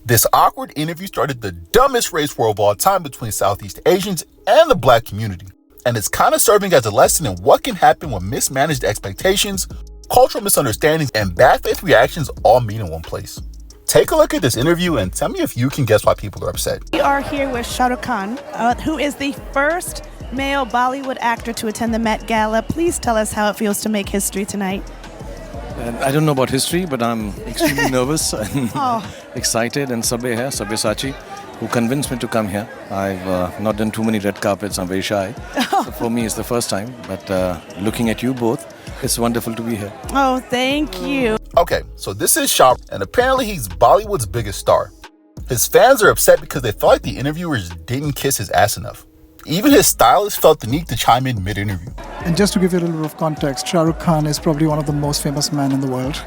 This awkward interview started the dumbest race war of all time between Southeast Asians and the black community. And it's kind of serving as a lesson in what can happen when mismanaged expectations, cultural misunderstandings, and bad faith reactions all meet in one place. Take a look at this interview and tell me if you can guess why people are upset. We are here with Shah Rukh Khan, who is the first male Bollywood actor to attend the Met Gala. Please tell us how it feels to make history tonight. I don't know about history, but I'm extremely nervous and excited. And Sabya Sachi, who convinced me to come here. I've not done too many red carpets. I'm very shy. So for me, it's the first time. But looking at you both, it's wonderful to be here. Oh, thank you. Okay, so this is Shah, and apparently he's Bollywood's biggest star. His fans are upset because they felt like the interviewers didn't kiss his ass enough. Even his stylist felt the need to chime in mid-interview. And just to give you a little bit of context, Shah Rukh Khan is probably one of the most famous men in the world.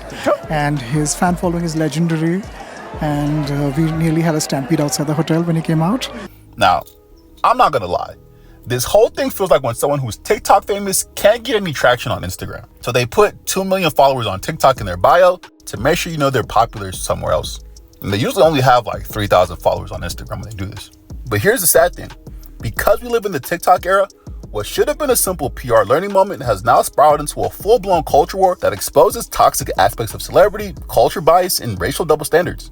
And his fan following is legendary. And we nearly had a stampede outside the hotel when he came out. Now, I'm not gonna lie. This whole thing feels like when someone who's TikTok famous can't get any traction on Instagram. So they put 2 million followers on TikTok in their bio to make sure you know they're popular somewhere else. And they usually only have like 3,000 followers on Instagram when they do this. But here's the sad thing. Because we live in the TikTok era, what should have been a simple PR learning moment has now spiraled into a full-blown culture war that exposes toxic aspects of celebrity, culture bias, and racial double standards.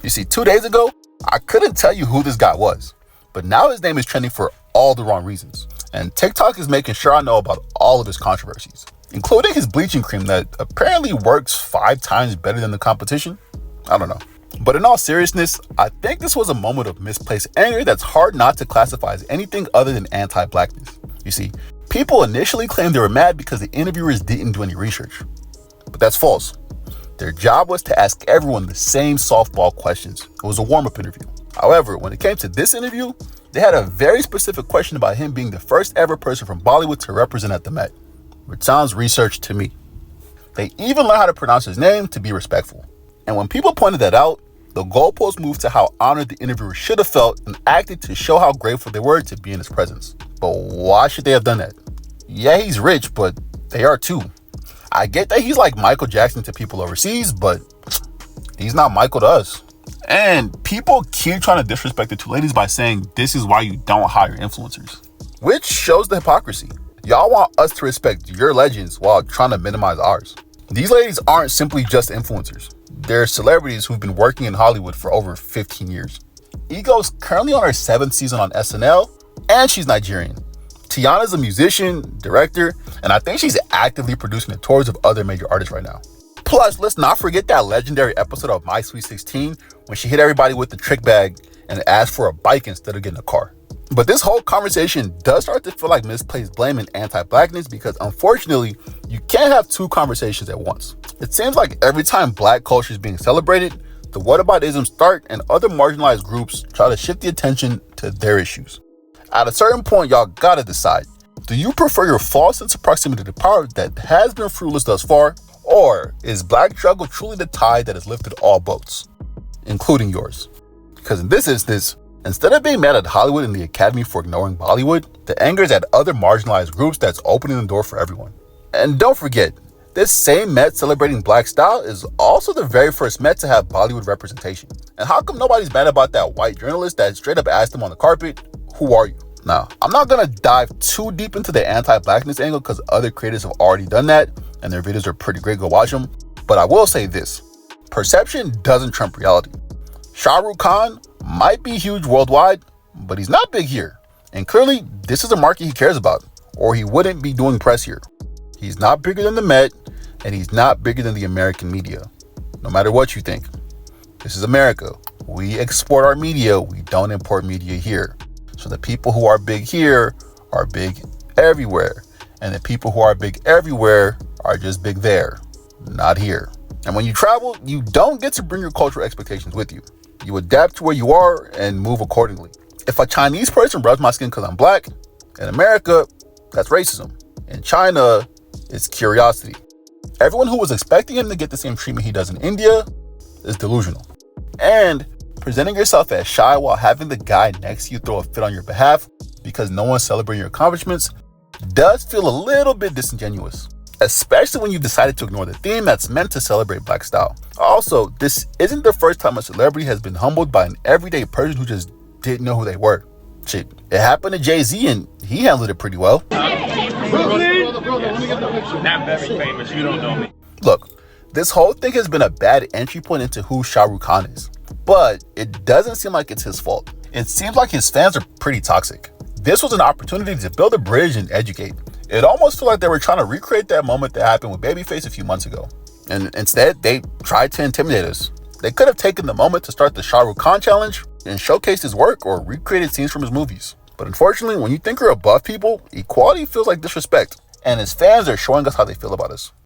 You see, 2 days ago, I couldn't tell you who this guy was, but now his name is trending for all the wrong reasons. And TikTok is making sure I know about all of his controversies, including his bleaching cream that apparently works 5 times better than the competition. I don't know. But in all seriousness, I think this was a moment of misplaced anger that's hard not to classify as anything other than anti-blackness. You see, people initially claimed they were mad because the interviewers didn't do any research. But that's false. Their job was to ask everyone the same softball questions. It was a warm-up interview. However, when it came to this interview, they had a very specific question about him being the first ever person from Bollywood to represent at the Met, which sounds research to me. They even learned how to pronounce his name to be respectful. And when people pointed that out, the goalpost moved to how honored the interviewer should have felt and acted to show how grateful they were to be in his presence. But why should they have done that? Yeah, he's rich, but they are too. I get that he's like Michael Jackson to people overseas, but he's not Michael to us. And people keep trying to disrespect the two ladies by saying this is why you don't hire influencers, which shows the hypocrisy. Y'all want us to respect your legends while trying to minimize ours. These ladies aren't simply just influencers. They're celebrities who've been working in Hollywood for over 15 years. Ego's currently on her 7th season on SNL, and she's Nigerian. Teyana's a musician, director, and I think she's actively producing the tours of other major artists right now. Plus, let's not forget that legendary episode of My Sweet 16 when she hit everybody with the trick bag and asked for a bike instead of getting a car. But this whole conversation does start to feel like misplaced blame and anti-blackness because unfortunately, you can't have 2 conversations at once. It seems like every time black culture is being celebrated, the whataboutisms start and other marginalized groups try to shift the attention to their issues. At a certain point, y'all gotta decide. Do you prefer your false sense of proximity to power that has been fruitless thus far? Or is black struggle truly the tide that has lifted all boats, including yours? Because in this instance, instead of being mad at Hollywood and the Academy for ignoring Bollywood, the anger is at other marginalized groups that's opening the door for everyone. And don't forget, this same Met celebrating black style is also the very first Met to have Bollywood representation. And how come nobody's mad about that white journalist that straight up asked him on the carpet, "Who are you?" Now, I'm not gonna dive too deep into the anti-blackness angle because other creators have already done that and their videos are pretty great, go watch them. But I will say this, perception doesn't trump reality. Shah Rukh Khan might be huge worldwide, but he's not big here. And clearly, this is a market he cares about, or he wouldn't be doing press here. He's not bigger than the Met, and he's not bigger than the American media, no matter what you think. This is America. We export our media, we don't import media here. So the people who are big here are big everywhere. And the people who are big everywhere are just big there, not here. And when you travel, you don't get to bring your cultural expectations with you. You adapt to where you are and move accordingly. If a Chinese person rubs my skin because I'm black, in America, that's racism. In China, it's curiosity. Everyone who was expecting him to get the same treatment he does in India is delusional. And presenting yourself as shy while having the guy next to you throw a fit on your behalf because no one's celebrating your accomplishments does feel a little bit disingenuous. especially when you've decided to ignore the theme that's meant to celebrate Black style. Also, this isn't the first time a celebrity has been humbled by an everyday person who just didn't know who they were. Shit, it happened to Jay-Z and he handled it pretty well. Not very famous, you don't know me. Look, this whole thing has been a bad entry point into who Shah Rukh Khan is, but it doesn't seem like it's his fault. It seems like his fans are pretty toxic. This was an opportunity to build a bridge and educate. It almost felt like they were trying to recreate that moment that happened with Babyface a few months ago. And instead, they tried to intimidate us. They could have taken the moment to start the Shah Rukh Khan challenge and showcased his work or recreated scenes from his movies. But unfortunately, when you think you're above people, equality feels like disrespect. And his fans are showing us how they feel about us.